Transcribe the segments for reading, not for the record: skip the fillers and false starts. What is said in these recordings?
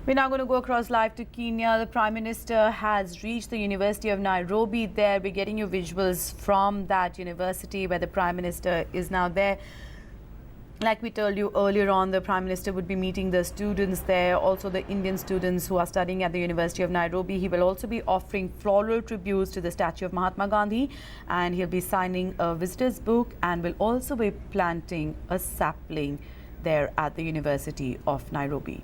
We're now going to go across live to Kenya. The Prime Minister has reached the University of Nairobi there. We're getting you visuals from that university where the Prime Minister is now there. Like we told you earlier on, the Prime Minister would be meeting the students there, also the Indian students who are studying at the University of Nairobi. He will also be offering floral tributes to the statue of Mahatma Gandhi, and he'll be signing a visitor's book and will also be planting a sapling there at the University of Nairobi.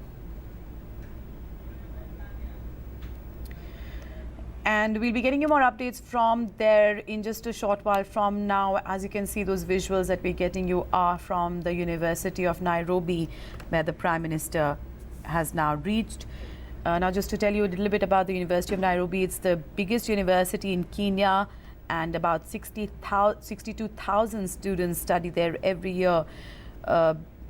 And we'll be getting you more updates from there in just a short while from now. As you can see, those visuals that we're getting you are from the University of Nairobi, where the Prime Minister has now reached. Now, just to tell you a little bit about the University of Nairobi, it's the biggest university in Kenya, and about 62,000 students study there every year.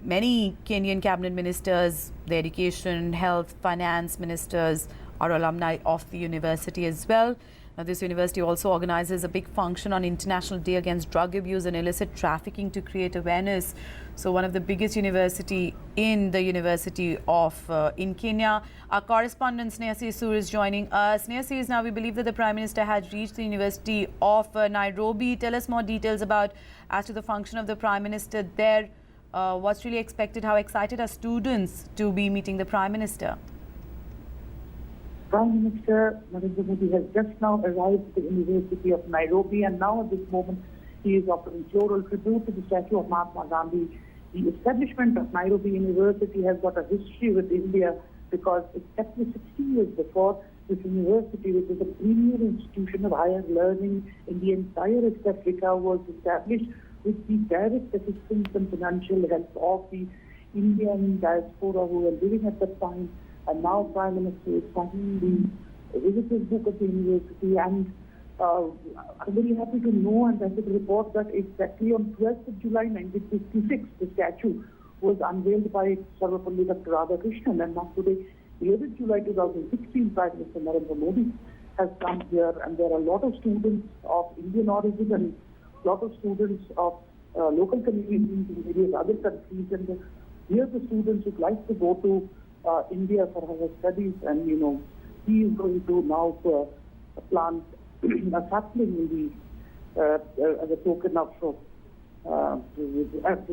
Many Kenyan cabinet ministers, the education, health, finance ministers are alumni of the university as well. Now, this university also organizes a big function on International Day Against Drug Abuse and Illicit Trafficking to create awareness. So one of the biggest university in the University of in Kenya. Our correspondent Sneha Sur is joining us. Sneha, now we believe that the Prime Minister had reached the University of Nairobi. Tell us more details about as to the function of the Prime Minister there. What's really expected? How excited are students to be meeting the Prime Minister? Prime Minister Narendra Modi has just now arrived at the University of Nairobi, and now at this moment he is offering floral tribute to the statue of Mahatma Gandhi. The establishment of Nairobi University has got a history with India because exactly 60 years before, this university, which is a premier institution of higher learning in the entire East Africa, was established with the direct assistance and financial help of the Indian diaspora who were living at that time. And now Prime Minister is signing the visitors book of the university, and I'm very happy to know and happy to report that exactly on 12th of July 1956, the statue was unveiled by Sarvapalli Dr. Radhakrishnan, and now today, 11th July 2016, Prime Minister Narendra Modi has come here, and there are a lot of students of Indian origin and a lot of students of local communities in various other countries, and here the students would like to go to India for higher studies, and he is going to now plant a sapling in the as a token of to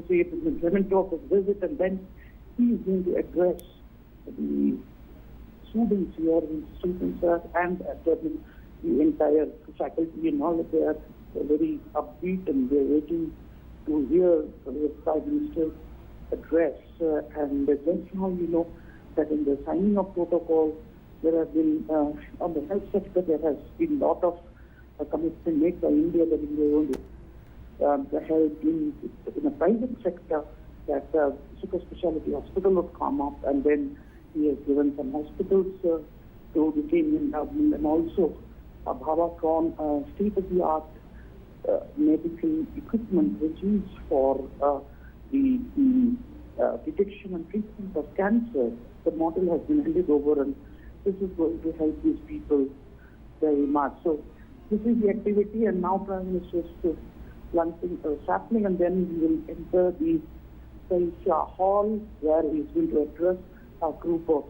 say it is a memento of his visit, and then he is going to address the students here, the students and the entire faculty and all. They are very upbeat and they are waiting to hear the Prime Minister's address, and just now that in the signing of protocol, there have been, on the health sector, there has been a lot of commitment made by India that India will help in a private sector, that super specialty hospital would come up, and then he has given some hospitals to the Kenyan government, and also a Bhavacron state-of-the-art medical equipment which is for the detection and treatment of cancer. The model has been handed over, and this is going to help these people very much. So this is the activity, and now Prime Minister is planting a sapling, and then we will enter the Paisha Hall, where he is going to address a group of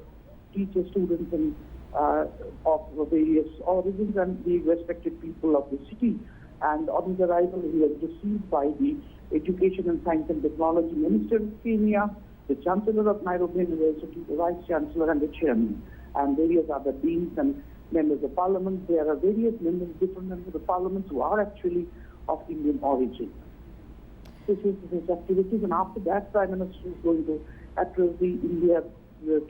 teachers, students, and of various origins and the respected people of the city. And on his arrival, he was received by the Education and Science and Technology Minister of Kenya, the Chancellor of Nairobi University, the Vice Chancellor and the Chairman, and various other deans and members of Parliament. There are various members, different members of Parliament who are actually of Indian origin. This is his activities, and after that, Prime Minister is going to address the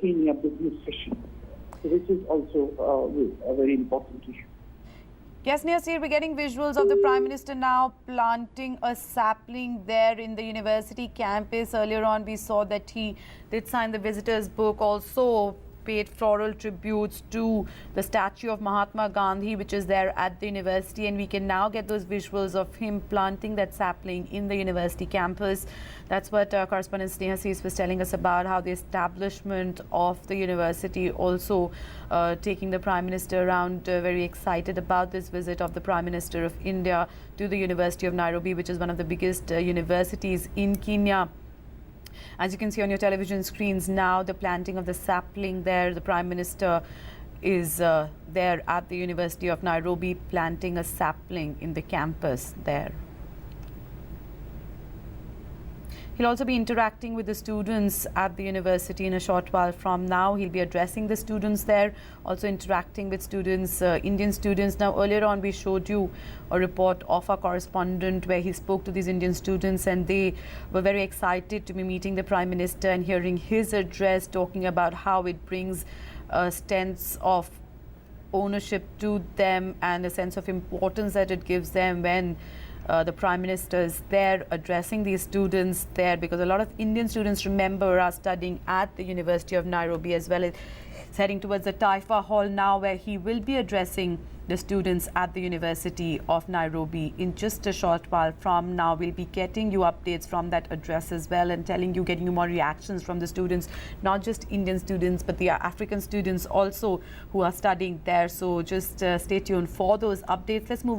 Kenya business session, which is also a very important issue. Yes, Neha, we're getting visuals of the Prime Minister now planting a sapling there in the university campus. Earlier on, we saw that he did sign the visitors book, also paid floral tributes to the statue of Mahatma Gandhi, which is there at the university, and we can now get those visuals of him planting that sapling in the university campus. That's what correspondent Sneha was telling us about, how the establishment of the university also taking the Prime Minister around, very excited about this visit of the Prime Minister of India to the University of Nairobi, which is one of the biggest universities in Kenya. As you can see on your television screens now, the planting of the sapling there. The Prime Minister is there at the University of Nairobi planting a sapling in the campus there. He'll also be interacting with the students at the university in a short while from now. He'll be addressing the students there, also interacting with students, Indian students. Now, earlier on, we showed you a report of our correspondent where he spoke to these Indian students, and they were very excited to be meeting the Prime Minister and hearing his address, talking about how it brings a sense of ownership to them and a sense of importance that it gives them when the Prime Minister is there addressing these students there, because a lot of Indian students, remember, are studying at the University of Nairobi as well as heading towards the Taifa Hall now, where he will be addressing the students at the University of Nairobi in just a short while from now. We'll be getting you updates from that address as well and getting you more reactions from the students, not just Indian students, but the African students also who are studying there. So just stay tuned for those updates. Let's move on.